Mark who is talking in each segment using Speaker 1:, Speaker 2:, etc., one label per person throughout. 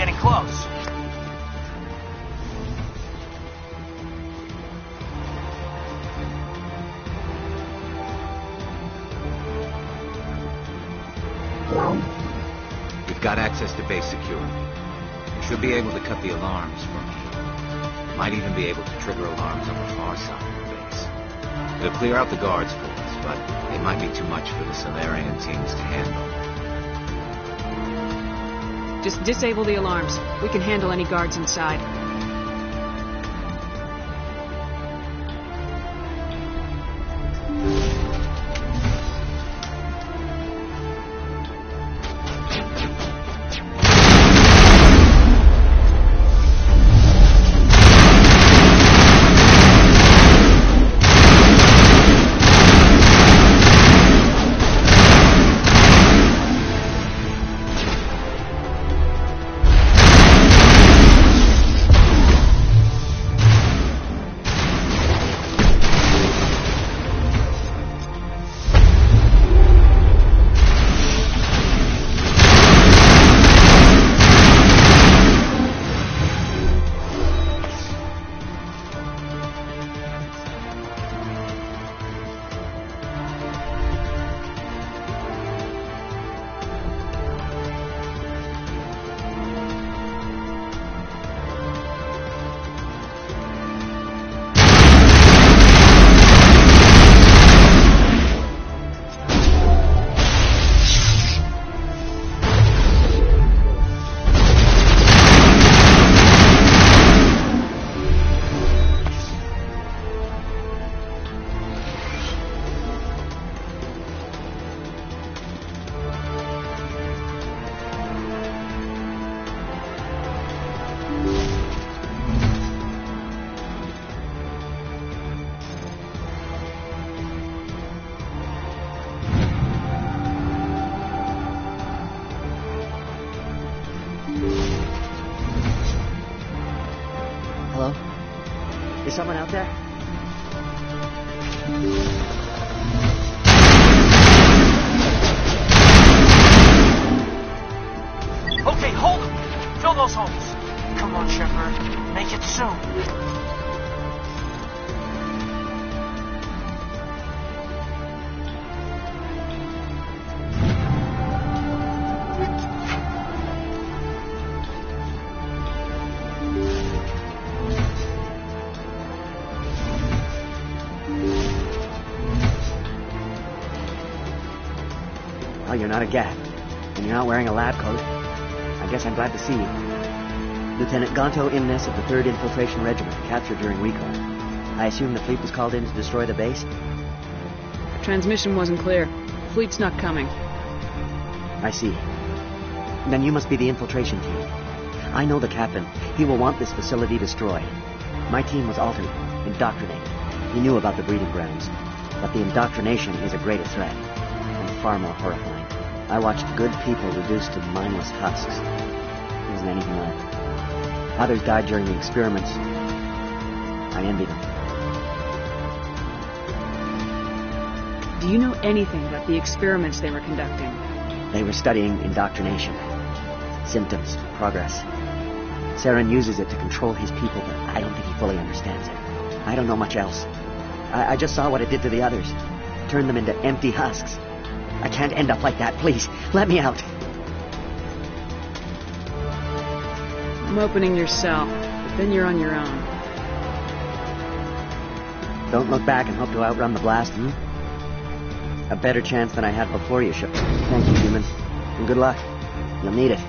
Speaker 1: getting close.
Speaker 2: We've got access to base security. We should be able to cut the alarms from here. Might even be able to trigger alarms on the far side of the base. It'll clear out the guards for us, but they might be too much for the Solarian teams to handle.
Speaker 3: Just disable the alarms. We can handle any guards inside.
Speaker 4: Hello? Is someone out there?
Speaker 1: Okay, hold them. Fill those holes. Come on, Shephard. Make it soon.
Speaker 4: Well, you're not a Gat, and you're not wearing a lab coat. I guess I'm glad to see you. Lieutenant Gonto Imnes of the 3rd Infiltration Regiment, captured during recon. I assume the fleet was called in to destroy the base?
Speaker 3: The transmission wasn't clear. The fleet's not coming.
Speaker 4: I see. Then you must be the infiltration team. I know the captain. He will want this facility destroyed. My team was altered, indoctrinated. He knew about the breeding grounds. But the indoctrination is a greater threat, and far more horrifying. I watched good people reduced to mindless husks. There wasn't anything left. Others died during the experiments. I envy them.
Speaker 3: Do you know anything about the experiments they were conducting?
Speaker 4: They were studying indoctrination. Symptoms, progress. Saren uses it to control his people, but I don't think he fully understands it. I don't know much else. I just saw what it did to the others. Turned them into empty husks. I can't end up like that. Please, let me out.
Speaker 3: I'm opening your cell, but then you're on your own.
Speaker 4: Don't look back and hope to outrun the blast, A better chance than I had before you, Shephard. Thank you, human. And good luck. You'll need it.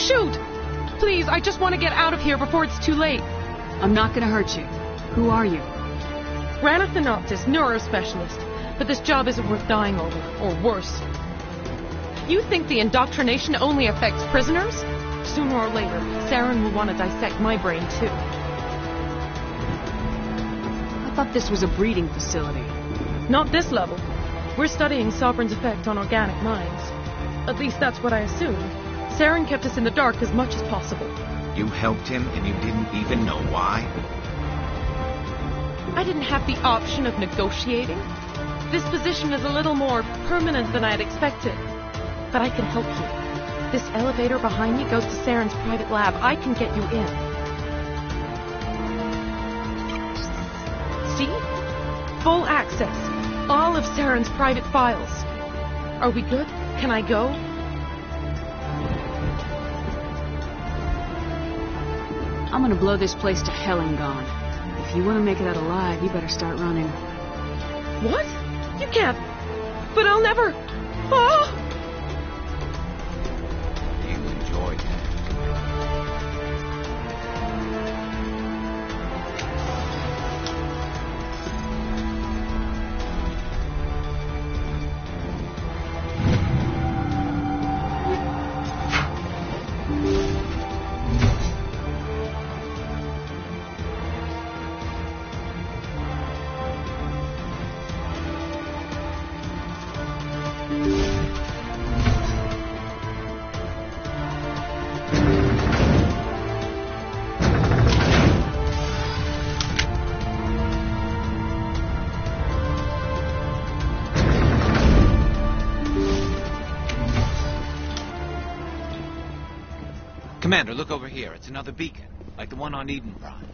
Speaker 5: shoot! Please, I just want to get out of here before it's too late.
Speaker 3: I'm not gonna hurt you. Who are you?
Speaker 5: Ranathanoptis, neurospecialist. But this job isn't worth dying over, or worse. You think the indoctrination only affects prisoners? Sooner or later, Saren will want to dissect my brain too.
Speaker 3: I thought this was a breeding facility.
Speaker 5: Not this level. We're studying Sovereign's effect on organic minds. At least that's what I assumed. Saren kept us in the dark as much as possible.
Speaker 2: You helped him and you didn't even know why?
Speaker 5: I didn't have the option of negotiating. This position is a little more permanent than I had expected. But I can help you. This elevator behind me goes to Saren's private lab. I can get you in. See? Full access. All of Saren's private files. Are we good? Can I go?
Speaker 3: I'm gonna blow this place to hell and gone. If you want to make it out alive, you better start running.
Speaker 5: What? You can't. But I'll never. Oh!
Speaker 2: You enjoyed that. Commander, look over here. It's another beacon, like the one on Eden Prime.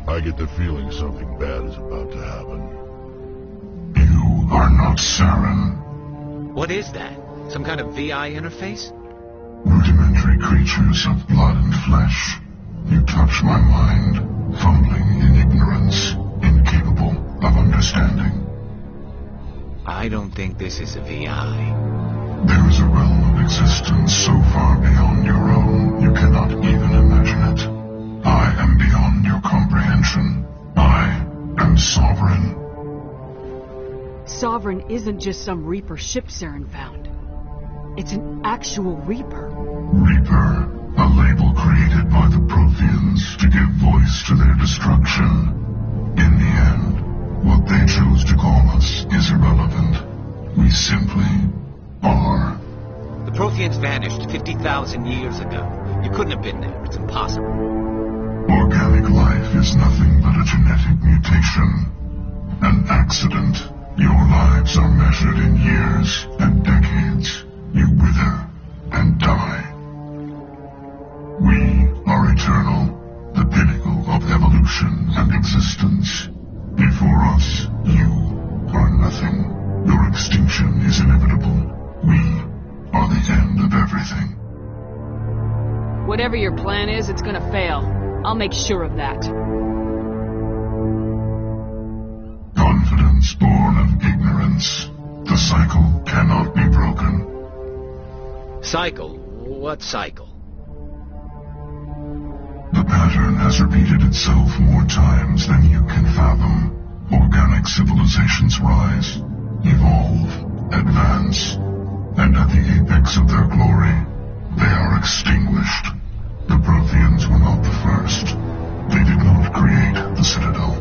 Speaker 6: I get the feeling something bad is about to happen. You are not Saren.
Speaker 2: What is that? Some kind of VI interface?
Speaker 6: Rudimentary creatures of blood and flesh. You touch my mind, fumbling in ignorance, incapable of understanding.
Speaker 2: I don't think this is a VI.
Speaker 6: There is a realm of existence so far beyond your own, you cannot even imagine it. I am beyond your comprehension. I am Sovereign.
Speaker 3: Sovereign isn't just some Reaper ship Saren found. It's an actual Reaper.
Speaker 6: Reaper, a label created by the Protheans to give voice to their destruction. In the end, what they chose to call us is irrelevant. We simply are.
Speaker 2: The Protheans vanished 50,000 years ago. You couldn't have been there. It's impossible.
Speaker 6: Organic life is nothing but a genetic mutation. An accident. Your lives are measured in years and decades. You wither and die. We are eternal, the pinnacle of evolution and existence. Before us, you are nothing. Your extinction is inevitable. We are the end of everything.
Speaker 3: Whatever your plan is, it's gonna fail. I'll make sure of that.
Speaker 6: Confidence born of ignorance. The cycle cannot be broken.
Speaker 2: Cycle? What cycle?
Speaker 6: The pattern has repeated itself more times than you can fathom. Organic civilizations rise, evolve, advance, and at the apex of their glory, they are extinguished. The Protheans were not the first. They did not create the Citadel.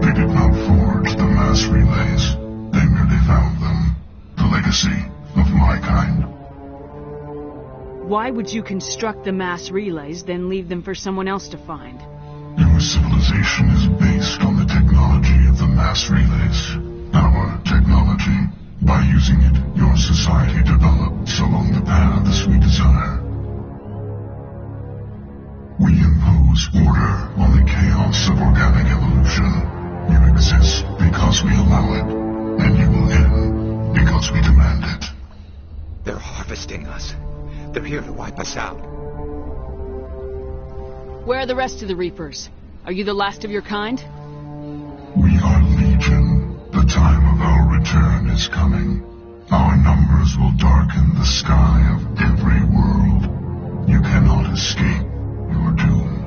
Speaker 6: They did not forge the mass relays. They merely found them. The legacy of my kind.
Speaker 3: Why would you construct the mass relays, then leave them for someone else to find?
Speaker 6: Your civilization is based on the technology of the mass relays. Our technology. By using it, your society develops along the paths we desire. We impose order on the chaos of organic evolution. You exist because we allow it, and you will end because we demand it.
Speaker 2: They're harvesting us. They're here to wipe us out.
Speaker 3: Where are the rest of the Reapers? Are you the last of your kind?
Speaker 6: We are Legion. The time of our return is coming. Our numbers will darken the sky of every world. You cannot escape your doom.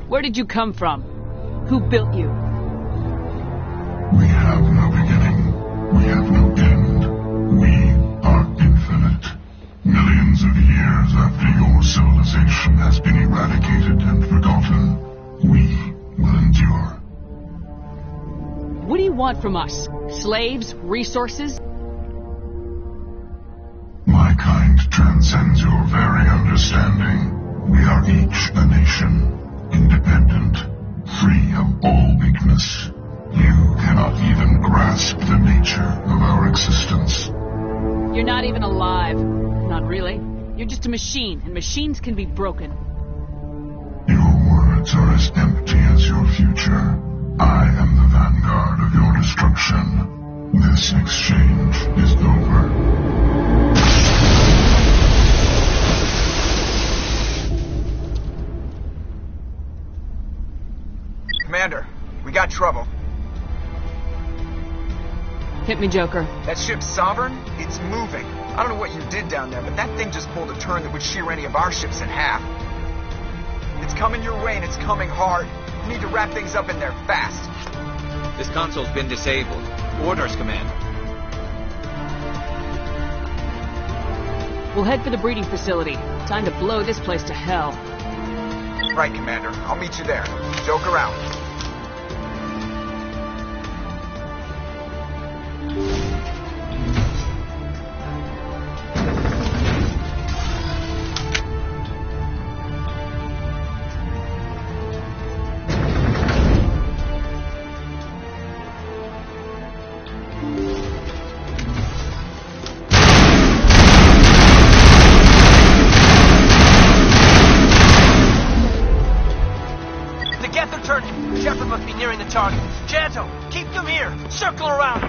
Speaker 3: Where did you come from? Who built you?
Speaker 6: We have no beginning. We have no end. We are infinite. Millions of years after your civilization has been eradicated and forgotten, we will endure.
Speaker 3: What do you want from us? Slaves? Resources?
Speaker 6: My kind transcends your very understanding. We are each a nation, independent, free of all weakness. You cannot even grasp the nature of our existence.
Speaker 3: You're not even alive. Not really. You're just a machine, and machines can be broken.
Speaker 6: Your words are as empty as your future. I am the vanguard of your destruction. This exchange is over.
Speaker 7: Commander, we got trouble.
Speaker 3: Hit me, Joker.
Speaker 7: That ship's Sovereign? It's moving. I don't know what you did down there, but that thing just pulled a turn that would shear any of our ships in half. It's coming your way, and it's coming hard. You need to wrap things up in there fast.
Speaker 2: This console's been disabled. Orders, Commander.
Speaker 3: We'll head for the breeding facility. Time to blow this place to hell.
Speaker 7: Right, Commander. I'll meet you there. Joker out.
Speaker 1: Shephard must be nearing the target. Janto, keep them here. Circle around.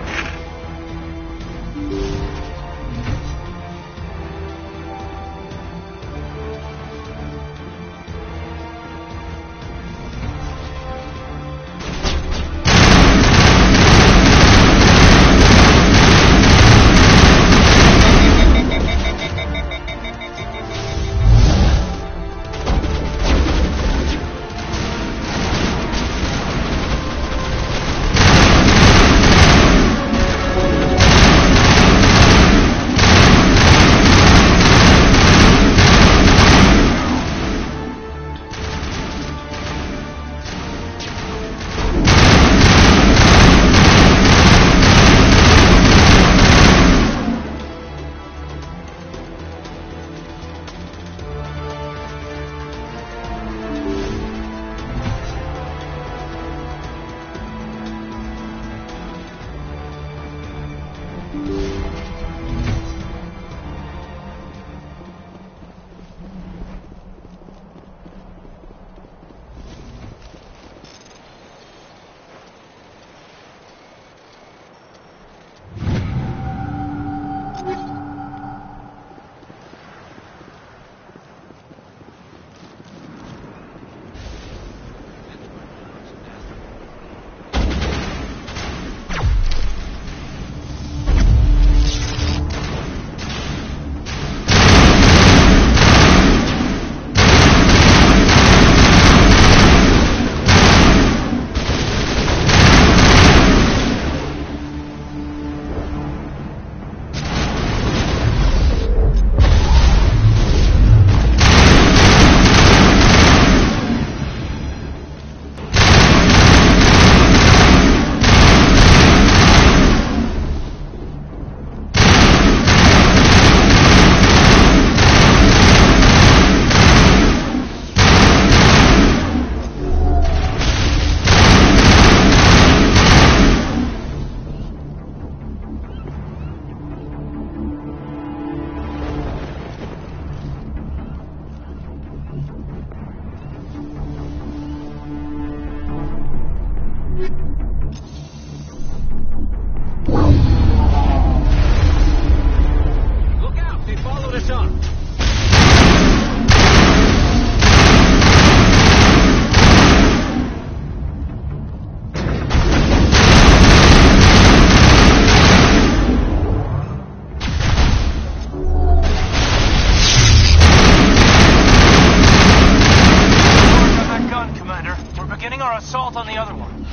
Speaker 1: assault on the other one.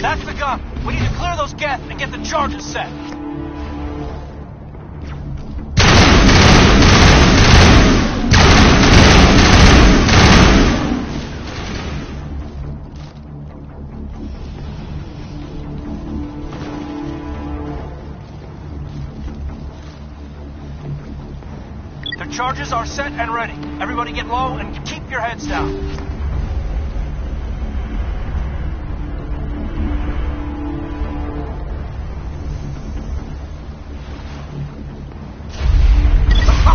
Speaker 1: That's the gun. We need to clear those geth and get the charges set. The charges are set and ready. Everybody get low and keep your heads down.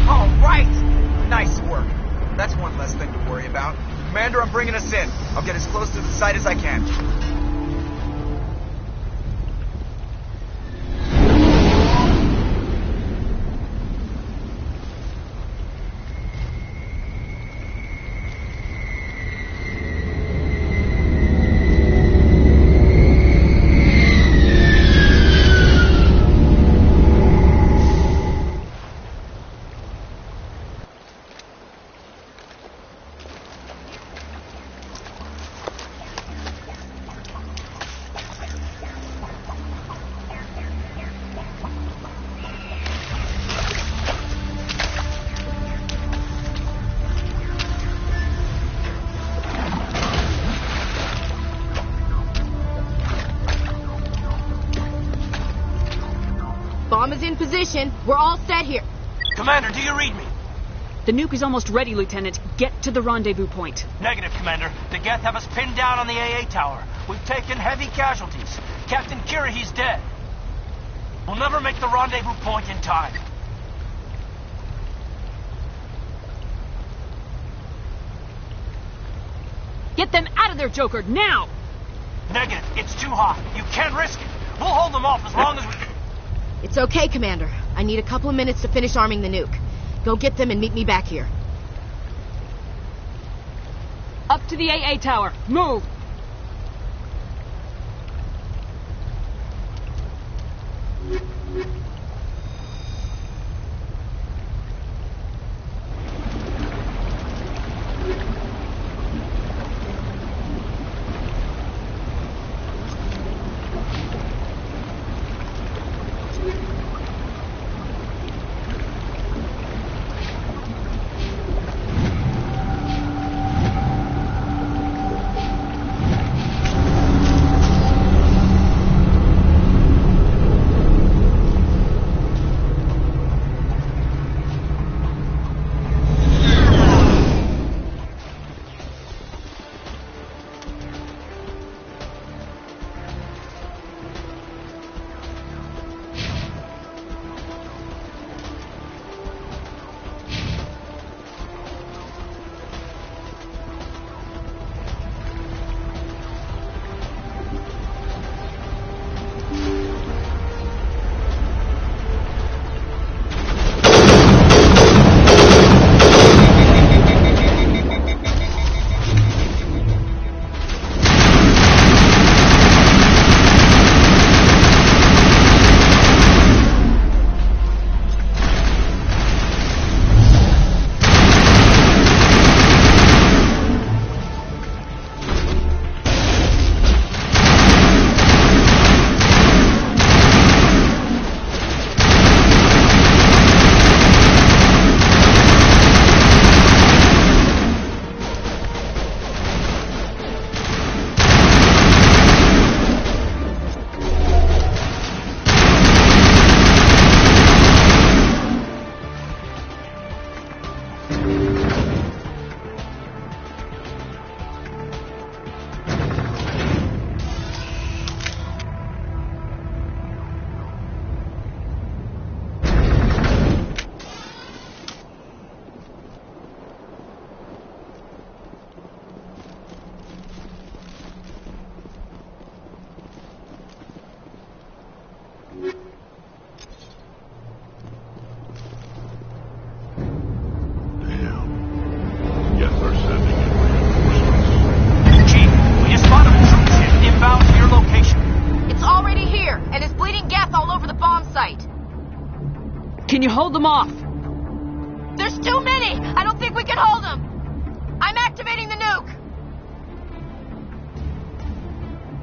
Speaker 7: All right! Nice work. That's one less thing to worry about. Commander, I'm bringing us in. I'll get as close to the site as I can.
Speaker 8: Bomb is in position. We're all set here.
Speaker 1: Commander, do you read me?
Speaker 3: The nuke is almost ready, Lieutenant. Get to the rendezvous point.
Speaker 1: Negative, Commander. The geth have us pinned down on the AA tower. We've taken heavy casualties. Captain Kirahi's dead. We'll never make the rendezvous point in time.
Speaker 3: Get them out of there, Joker, now!
Speaker 1: Negative. It's too hot. You can't risk it. We'll hold them off as long as we...
Speaker 8: It's okay, Commander. I need a couple of minutes to finish arming the nuke. Go get them and meet me back here.
Speaker 3: Up to the AA tower. Move! Can you hold them off?
Speaker 8: There's too many! I don't think we can hold them! I'm activating the nuke!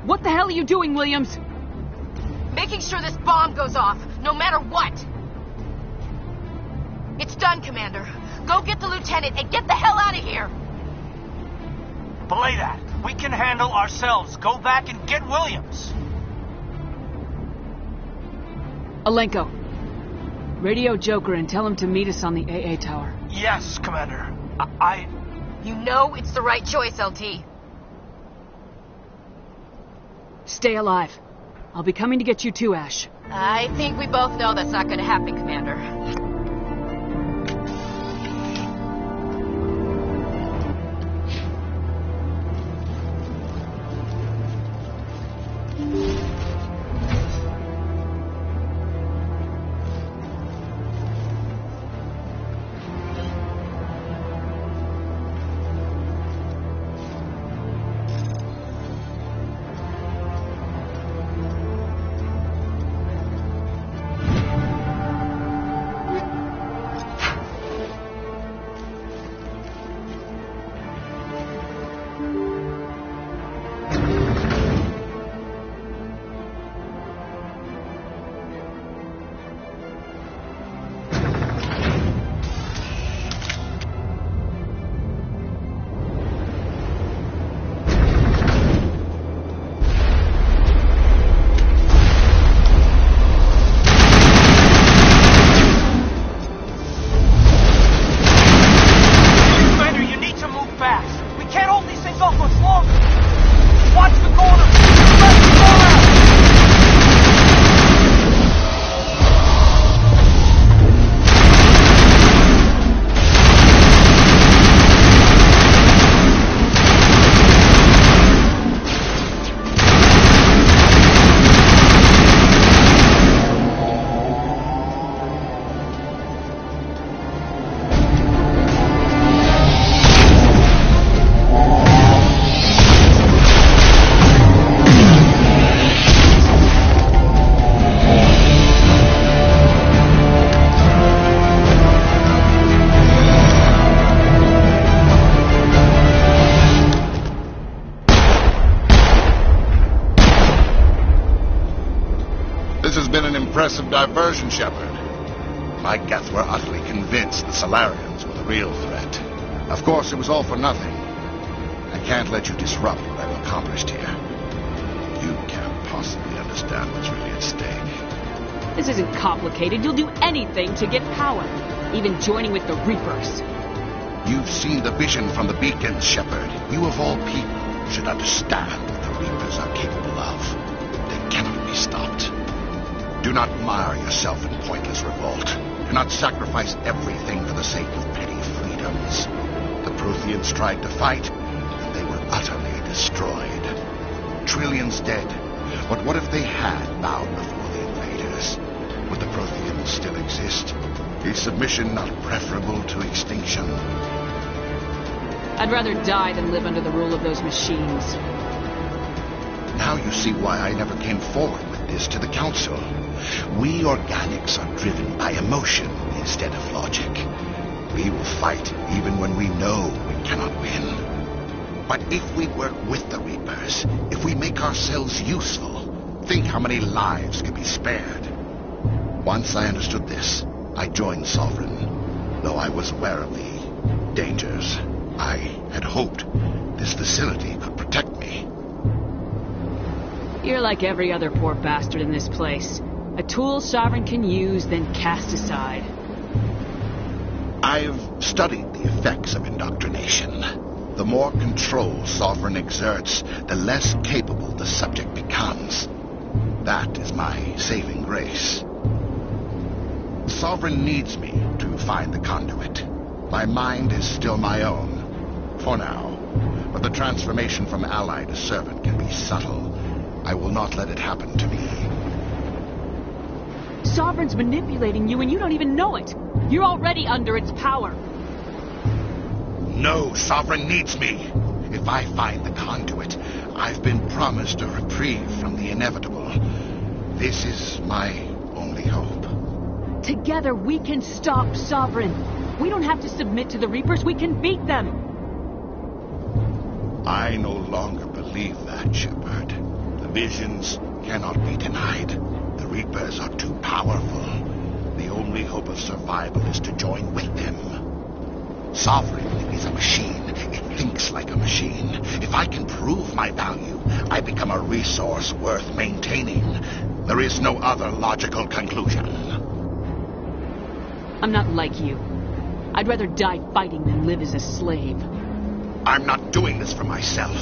Speaker 3: What the hell are you doing, Williams?
Speaker 8: Making sure this bomb goes off, no matter what! It's done, Commander. Go get the lieutenant and get the hell out of here!
Speaker 1: Belay that. We can handle ourselves. Go back and get Williams.
Speaker 3: Alenko, radio Joker and tell him to meet us on the AA tower.
Speaker 1: Yes, Commander.
Speaker 8: You know it's the right choice, LT.
Speaker 3: Stay alive. I'll be coming to get you too, Ash.
Speaker 8: I think we both know that's not gonna happen, Commander.
Speaker 9: Impressive diversion, Shephard. My Geth were utterly convinced the Solarians were the real threat. Of course, it was all for nothing. I can't let you disrupt what I've accomplished here. You can't possibly understand what's really at stake.
Speaker 3: This isn't complicated. You'll do anything to get power, even joining with the Reapers.
Speaker 9: You've seen the vision from the beacons, Shephard. You of all people should understand what the Reapers are capable of. They cannot be stopped. Do not mire yourself in pointless revolt. Do not sacrifice everything for the sake of petty freedoms. The Protheans tried to fight, and they were utterly destroyed. Trillions dead. But what if they had bowed before the invaders? Would the Protheans still exist? Is submission not preferable to extinction?
Speaker 3: I'd rather die than live under the rule of those machines.
Speaker 9: Now you see why I never came forward with this to the Council. We organics are driven by emotion instead of logic. We will fight even when we know we cannot win. But if we work with the Reapers, if we make ourselves useful, think how many lives could be spared. Once I understood this, I joined Sovereign, though I was aware of the dangers. I had hoped this facility could protect me.
Speaker 3: You're like every other poor bastard in this place. A tool Sovereign can use, then cast aside.
Speaker 9: I've studied the effects of indoctrination. The more control Sovereign exerts, the less capable the subject becomes. That is my saving grace. Sovereign needs me to find the conduit. My mind is still my own, for now. But the transformation from ally to servant can be subtle. I will not let it happen to me.
Speaker 3: Sovereign's manipulating you and you don't even know it. You're already under its power.
Speaker 9: No, Sovereign needs me. If I find the conduit, I've been promised a reprieve from the inevitable. This is my only hope.
Speaker 3: Together we can stop Sovereign. We don't have to submit to the Reapers, we can beat them.
Speaker 9: I no longer believe that, Shepherd. The visions cannot be denied. The Reapers are too powerful. The only hope of survival is to join with them. Sovereign is a machine. It thinks like a machine. If I can prove my value, I become a resource worth maintaining. There is no other logical conclusion.
Speaker 3: I'm not like you. I'd rather die fighting than live as a slave.
Speaker 9: I'm not doing this for myself.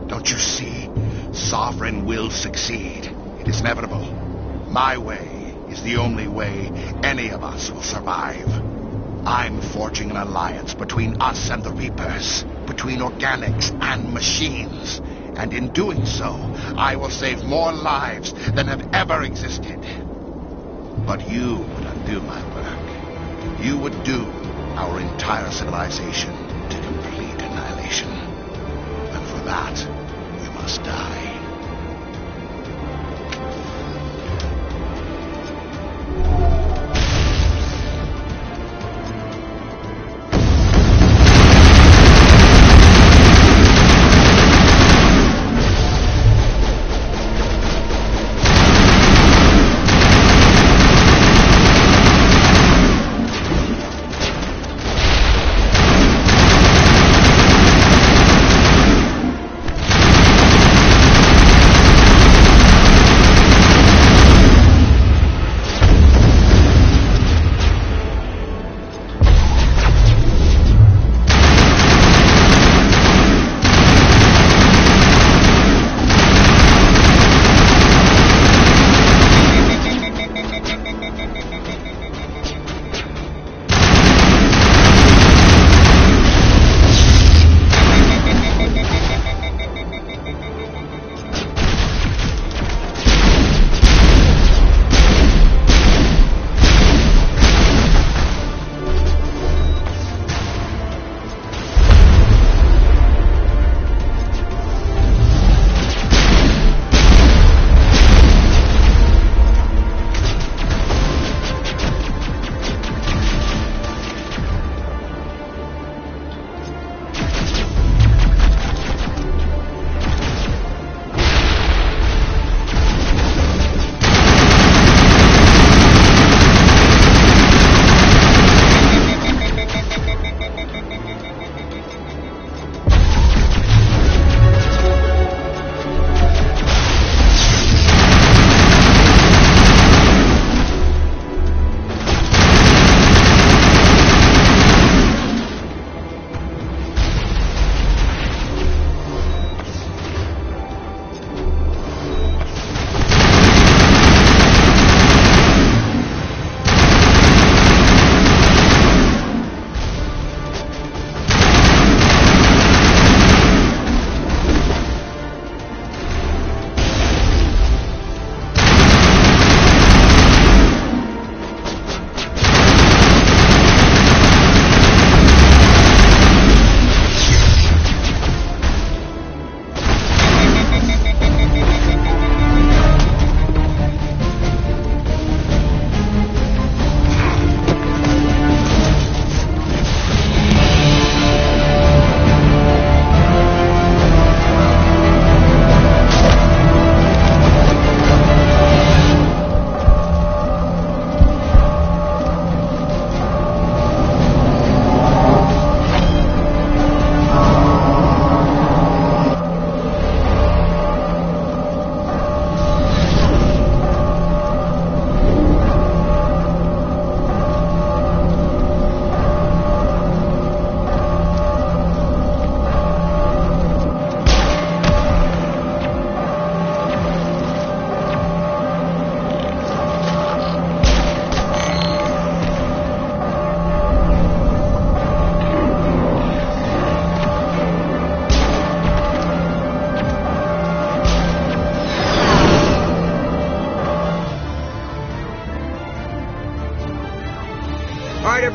Speaker 9: Don't you see? Sovereign will succeed. It is inevitable. My way is the only way any of us will survive. I'm forging an alliance between us and the Reapers, between organics and machines. And in doing so, I will save more lives than have ever existed. But you would undo my work. You would doom our entire civilization to complete annihilation. And for that, you must die.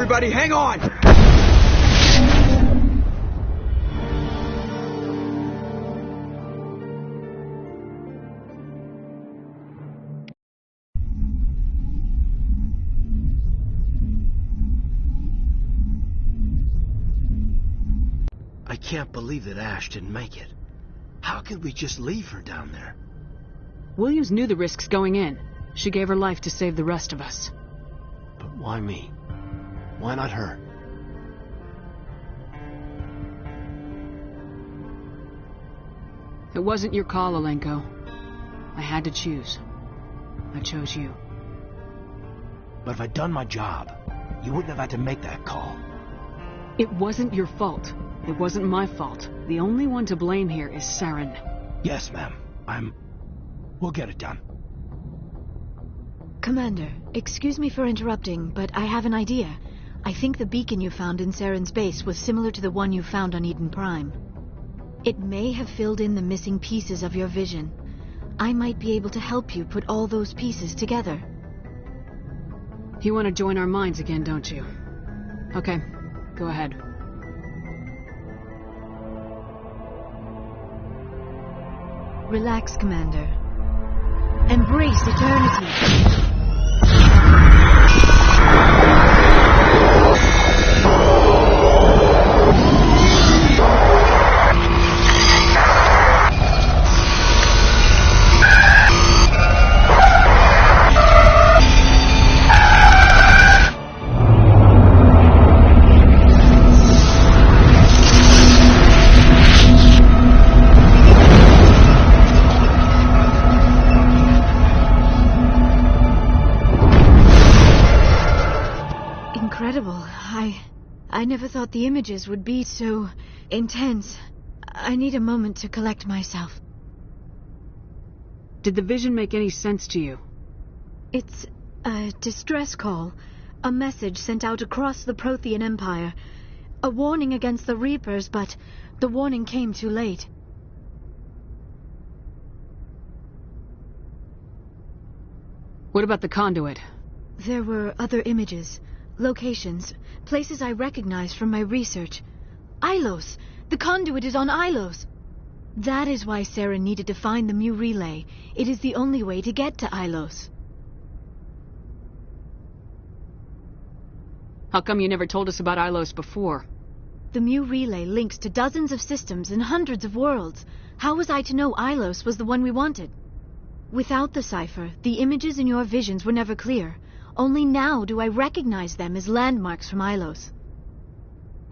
Speaker 7: everybody, hang on!
Speaker 10: can't believe that Ash didn't make it. How could we just leave her down there?
Speaker 3: Williams knew the risks going in. She gave her life to save the rest of us.
Speaker 10: But why me? Why not her?
Speaker 3: It wasn't your call, Alenko. I had to choose. I chose you.
Speaker 10: But if I'd done my job, you wouldn't have had to make that call.
Speaker 3: It wasn't your fault. It wasn't my fault. The only one to blame here is Saren.
Speaker 10: Yes, ma'am. We'll get it done.
Speaker 11: Commander, excuse me for interrupting, but I have an idea. I think the beacon you found in Saren's base was similar to the one you found on Eden Prime. It may have filled in the missing pieces of your vision. I might be able to help you put all those pieces together.
Speaker 3: You want to join our minds again, don't you? Okay, go ahead.
Speaker 11: Relax, Commander. Embrace eternity. I never thought the images would be so intense. I need a moment to collect myself.
Speaker 3: Did the vision make any sense to you?
Speaker 11: It's a distress call. A message sent out across the Prothean Empire. A warning against the Reapers, but the warning came too late.
Speaker 3: What about the conduit?
Speaker 11: There were other images. Locations, places I recognized from my research. Ilos! The conduit is on Ilos! That is why Saren needed to find the Mu relay. It is the only way to get to Ilos.
Speaker 3: How come you never told us about Ilos before?
Speaker 11: The Mu relay links to dozens of systems and hundreds of worlds. How was I to know Ilos was the one we wanted? Without the cipher, the images in your visions were never clear. Only now do I recognize them as landmarks from Ilos.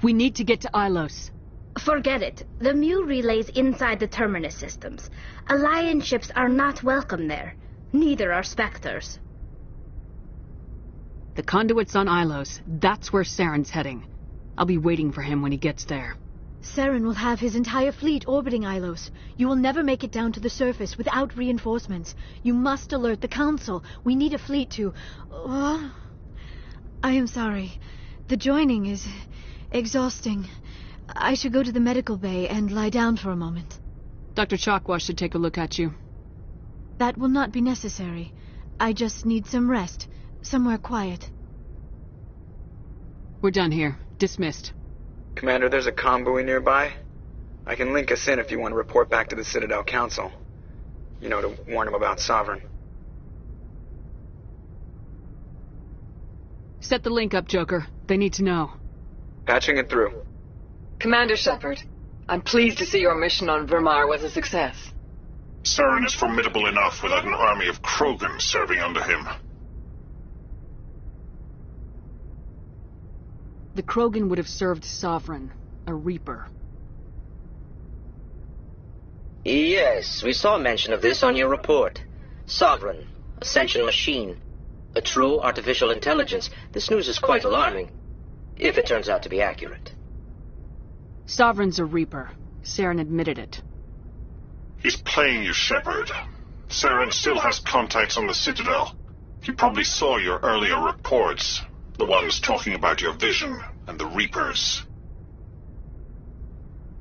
Speaker 3: We need to get to Ilos.
Speaker 12: Forget it. The Mu relay's inside the Terminus systems. Alliance ships are not welcome there. Neither are Spectres.
Speaker 3: The conduit's on Ilos. That's where Saren's heading. I'll be waiting for him when he gets there.
Speaker 11: Saren will have his entire fleet orbiting Ilos. You will never make it down to the surface without reinforcements. You must alert the Council. We need a fleet to... I am sorry. The joining is exhausting. I should go to the medical bay and lie down for a moment.
Speaker 3: Dr. Chakwa should take a look at you.
Speaker 11: That will not be necessary. I just need some rest. Somewhere quiet.
Speaker 3: We're done here. Dismissed.
Speaker 7: Commander, there's a convoy nearby. I can link us in if you want to report back to the Citadel Council. You know, to warn them about Sovereign.
Speaker 3: Set the link up, Joker. They need to know.
Speaker 7: Patching it through.
Speaker 13: Commander Shephard, I'm pleased to see your mission on Vermar was a success.
Speaker 6: Saren is formidable enough without an army of Krogan serving under him.
Speaker 3: The Krogan would have served Sovereign, a Reaper.
Speaker 14: Yes, we saw mention of this on your report. Sovereign, Ascension machine, a true artificial intelligence. This news is quite alarming, if it turns out to be accurate.
Speaker 3: Sovereign's a Reaper. Saren admitted it.
Speaker 6: He's playing you, Shephard. Saren still has contacts on the Citadel. He probably saw your earlier reports. The ones talking about your vision and the Reapers.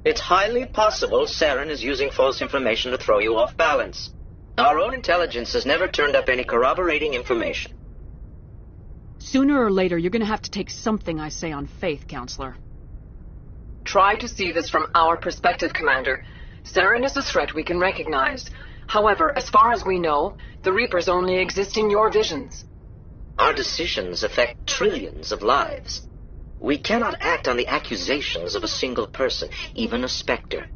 Speaker 14: It's highly possible Saren is using false information to throw you off balance. Our own intelligence has never turned up any corroborating information.
Speaker 3: Sooner or later, you're gonna have to take something I say on faith, Counselor.
Speaker 13: Try to see this from our perspective, Commander. Saren is a threat we can recognize. However, as far as we know, the Reapers only exist in your visions.
Speaker 14: Our decisions affect trillions of lives. We cannot act on the accusations of a single person, even a Spectre.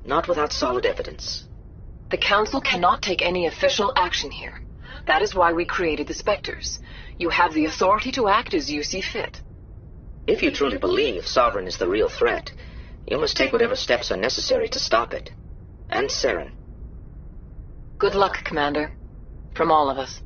Speaker 14: Not without solid evidence.
Speaker 13: The Council cannot take any official action here. That is why we created the Spectres. You have the authority to act as you see fit.
Speaker 14: If you truly believe Sovereign is the real threat, you must take whatever steps are necessary to stop it. And Saren.
Speaker 13: Good luck, Commander. From all of us.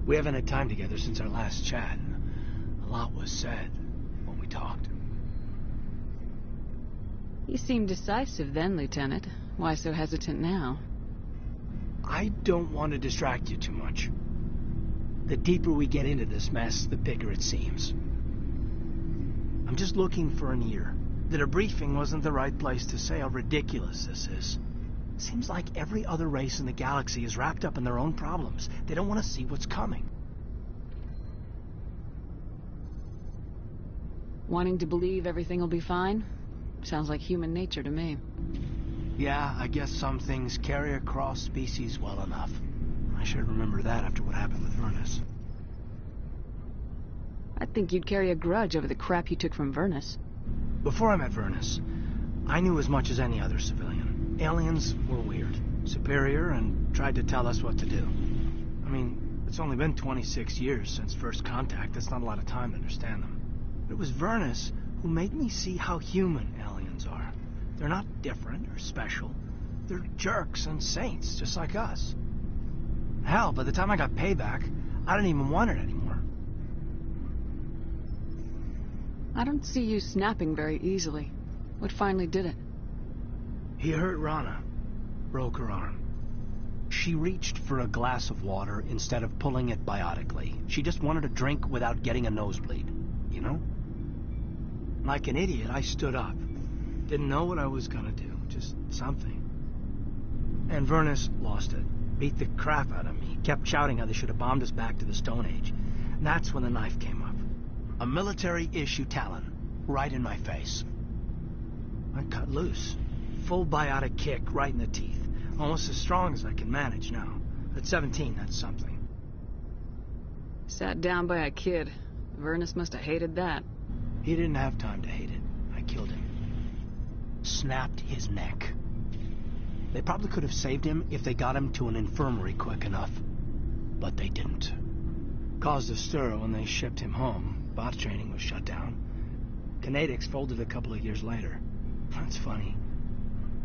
Speaker 10: We haven't had time together since our last chat. A lot was said when we talked.
Speaker 3: You seemed decisive then, Lieutenant. Why so hesitant now?
Speaker 10: I don't want to distract you too much. The deeper we get into this mess, the bigger it seems. I'm just looking for an ear. That a briefing wasn't the right place to say how ridiculous this is. Seems like every other race in the galaxy is wrapped up in their own problems. They don't want to see what's coming.
Speaker 3: Wanting to believe everything will be fine? Sounds like human nature to me.
Speaker 10: Yeah, I guess some things carry across species well enough. I should remember that after what happened with Vernus.
Speaker 3: I think you'd carry a grudge over the crap you took from Vernus.
Speaker 10: Before I met Vernus, I knew as much as any other civilian. Aliens were weird, superior, and tried to tell us what to do. I mean, it's only been 26 years since first contact. That's not a lot of time to understand them. But it was Vernus who made me see how human aliens are. They're not different or special. They're jerks and saints, just like us. Hell, by the time I got payback, I didn't even want it anymore.
Speaker 3: I don't see you snapping very easily. What finally did it?
Speaker 10: He hurt Rana. Broke her arm. She reached for a glass of water instead of pulling it biotically. She just wanted a drink without getting a nosebleed. You know? Like an idiot, I stood up. Didn't know what I was gonna do. Just something. And Vernus lost it. Beat the crap out of me. Kept shouting how they should have bombed us back to the Stone Age. And that's when the knife came up. A military-issue Talon. Right in my face. I cut loose. Full biotic kick right in the teeth. Almost as strong as I can manage now. At 17, that's something.
Speaker 3: Sat down by a kid. Vernus must have hated that.
Speaker 10: He didn't have time to hate it. I killed him. Snapped his neck. They probably could have saved him if they got him to an infirmary quick enough. But they didn't. Caused a stir when they shipped him home. Bot training was shut down. Kinetics folded a couple of years later. That's funny.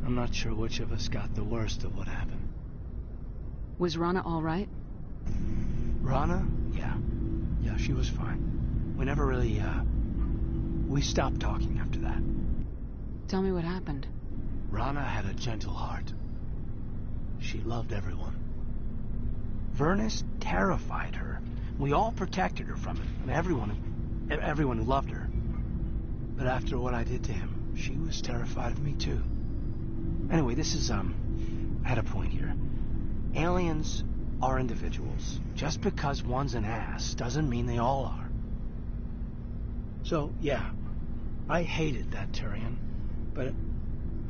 Speaker 10: I'm not sure which of us got the worst of what happened.
Speaker 3: Was Rana all right?
Speaker 10: Rana? Yeah. Yeah, she was fine. We never really, we stopped talking after that.
Speaker 3: Tell me what happened.
Speaker 10: Rana had a gentle heart. She loved everyone. Vernus terrified her. We all protected her from it, and everyone who loved her. But after what I did to him, she was terrified of me too. Anyway, this is, I had a point here. Aliens are individuals. Just because one's an ass doesn't mean they all are. So, yeah, I hated that Turian, but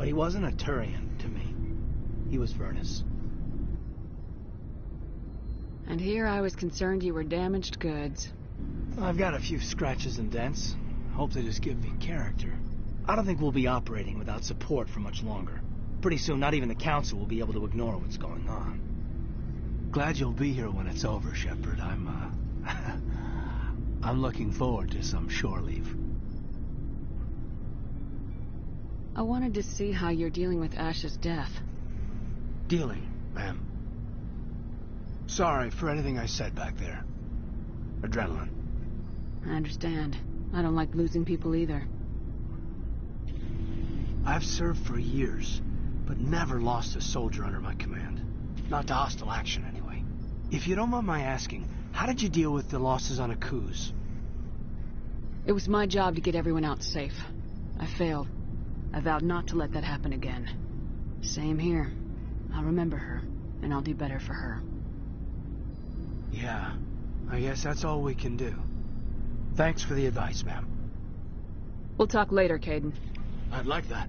Speaker 10: he wasn't a Turian to me. He was Vernus.
Speaker 3: And here I was concerned you were damaged goods.
Speaker 10: I've got a few scratches and dents. Hope they just give me character. I don't think we'll be operating without support for much longer. Pretty soon, not even the Council will be able to ignore what's going on. Glad you'll be here when it's over, Shephard. I'm looking forward to some shore leave.
Speaker 3: I wanted to see how you're dealing with Ash's death.
Speaker 10: Dealing, ma'am. Sorry for anything I said back there. Adrenaline.
Speaker 3: I understand. I don't like losing people either.
Speaker 10: I've served for years, but never lost a soldier under my command. Not to hostile action, anyway. If you don't mind my asking, how did you deal with the losses on Akuz?
Speaker 3: It was my job to get everyone out safe. I failed. I vowed not to let that happen again. Same here. I'll remember her, and I'll do better for her.
Speaker 10: Yeah, I guess that's all we can do. Thanks for the advice, ma'am.
Speaker 3: We'll talk later, Caden.
Speaker 10: I'd like that.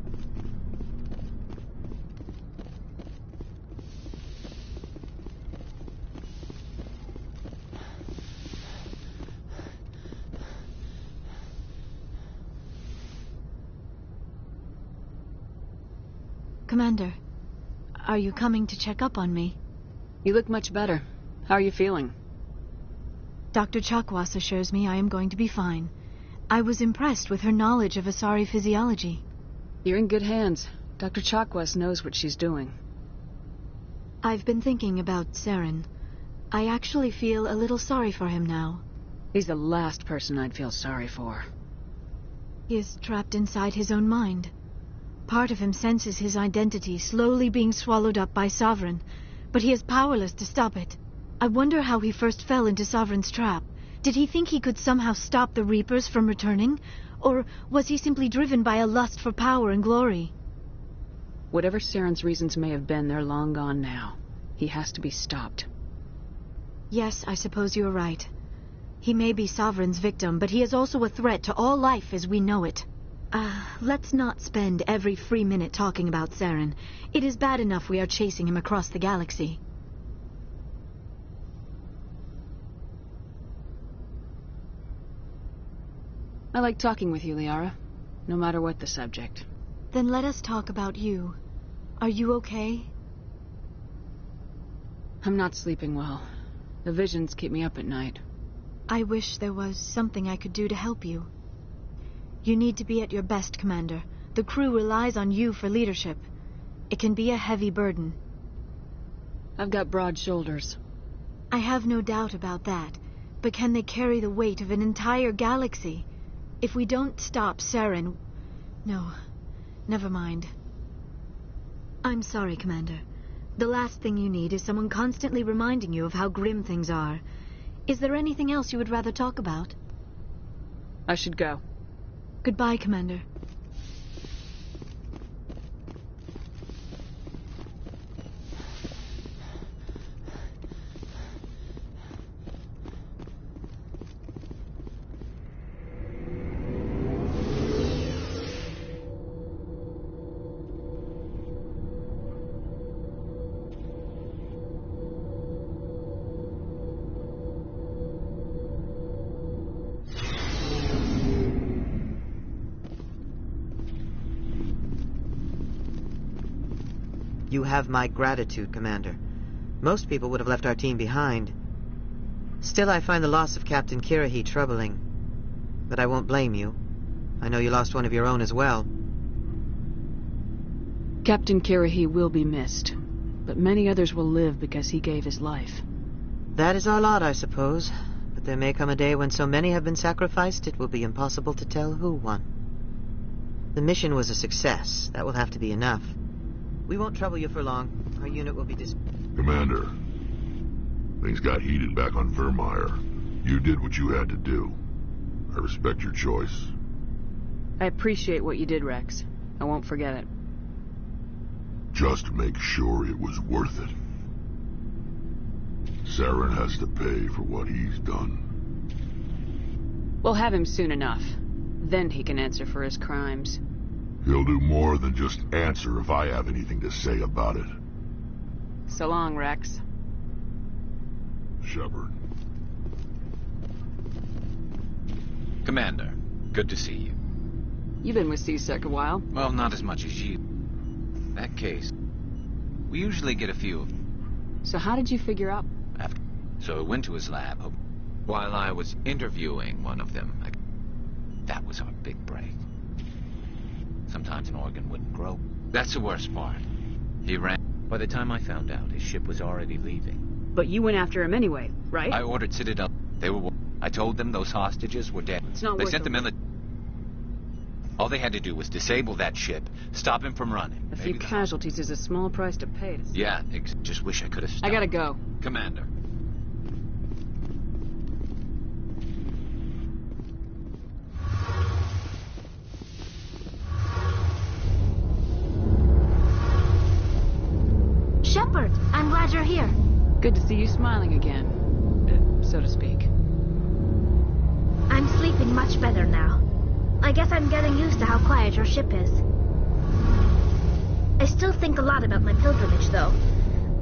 Speaker 11: Commander, are you coming to check up on me?
Speaker 3: You look much better. How are you feeling?
Speaker 11: Dr. Chakwas assures me I am going to be fine. I was impressed with her knowledge of Asari physiology.
Speaker 3: You're in good hands. Dr. Chakwas knows what she's doing.
Speaker 11: I've been thinking about Saren. I actually feel a little sorry for him now.
Speaker 3: He's the last person I'd feel sorry for.
Speaker 11: He is trapped inside his own mind. Part of him senses his identity slowly being swallowed up by Sovereign, but he is powerless to stop it. I wonder how he first fell into Sovereign's trap. Did he think he could somehow stop the Reapers from returning? Or was he simply driven by a lust for power and glory?
Speaker 3: Whatever Saren's reasons may have been, they're long gone now. He has to be stopped.
Speaker 11: Yes, I suppose you're right. He may be Sovereign's victim, but he is also a threat to all life as we know it. Let's not spend every free minute talking about Saren. It is bad enough we are chasing him across the galaxy.
Speaker 3: I like talking with you, Liara. No matter what the subject.
Speaker 11: Then let us talk about you. Are you okay?
Speaker 3: I'm not sleeping well. The visions keep me up at night.
Speaker 11: I wish there was something I could do to help you. You need to be at your best, Commander. The crew relies on you for leadership. It can be a heavy burden.
Speaker 3: I've got broad shoulders.
Speaker 11: I have no doubt about that. But can they carry the weight of an entire galaxy? If we don't stop Saren... No, never mind. I'm sorry, Commander. The last thing you need is someone constantly reminding you of how grim things are. Is there anything else you would rather talk about?
Speaker 3: I should go.
Speaker 11: Goodbye, Commander.
Speaker 4: You have my gratitude, Commander. Most people would have left our team behind. Still, I find the loss of Captain Kirahi troubling. But I won't blame you. I know you lost one of your own as well.
Speaker 3: Captain Kirahi will be missed, but many others will live because he gave his life.
Speaker 4: That is our lot, I suppose. But there may come a day when so many have been sacrificed, it will be impossible to tell who won. The mission was a success. That will have to be enough. We won't trouble you for long. Our unit will be
Speaker 6: Commander, things got heated back on Vermeer. You did what you had to do. I respect your choice.
Speaker 3: I appreciate what you did, Rex. I won't forget it.
Speaker 6: Just make sure it was worth it. Saren has to pay for what he's done.
Speaker 3: We'll have him soon enough. Then he can answer for his crimes.
Speaker 6: He'll do more than just answer if I have anything to say about it.
Speaker 3: So long, Rex.
Speaker 6: Shephard.
Speaker 2: Commander, good to see you.
Speaker 3: You've been with C-Sec a while.
Speaker 2: Well, not as much as you. That case, we usually get a few of them.
Speaker 3: So how did you figure out?
Speaker 2: So I went to his lab. While I was interviewing one of them, that was our big break. Sometimes an organ wouldn't grow. That's the worst part. He ran. By the time I found out, his ship was already leaving.
Speaker 3: But you went after him anyway, right?
Speaker 2: I ordered Citadel. They were... I told them those hostages were dead.
Speaker 3: It's not
Speaker 2: They
Speaker 3: worth
Speaker 2: sent the
Speaker 3: it.
Speaker 2: military. All they had to do was disable that ship, stop him from running.
Speaker 3: A few casualties is a small price to pay.
Speaker 2: Yeah, just wish I could have stopped.
Speaker 3: I gotta go.
Speaker 2: Commander,
Speaker 12: glad you're here.
Speaker 3: Good to see you smiling again, so to speak.
Speaker 12: I'm sleeping much better now. I guess I'm getting used to how quiet your ship is. I still think a lot about my pilgrimage, though.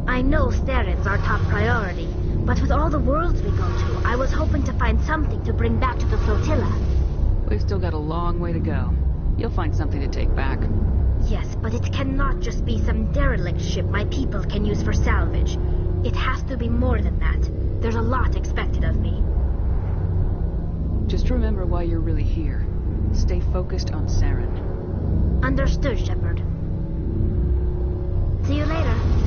Speaker 12: I know Starin's our top priority, but with all the worlds we go to, I was hoping to find something to bring back to the flotilla.
Speaker 3: We've still got a long way to go. You'll find something to take back.
Speaker 12: Yes, but it cannot just be some derelict ship my people can use for salvage. It has to be more than that. There's a lot expected of me.
Speaker 3: Just remember why you're really here. Stay focused on Saren.
Speaker 12: Understood, Shephard. See you later.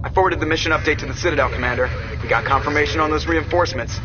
Speaker 7: I forwarded the mission update to the Citadel, Commander. We got confirmation on those reinforcements.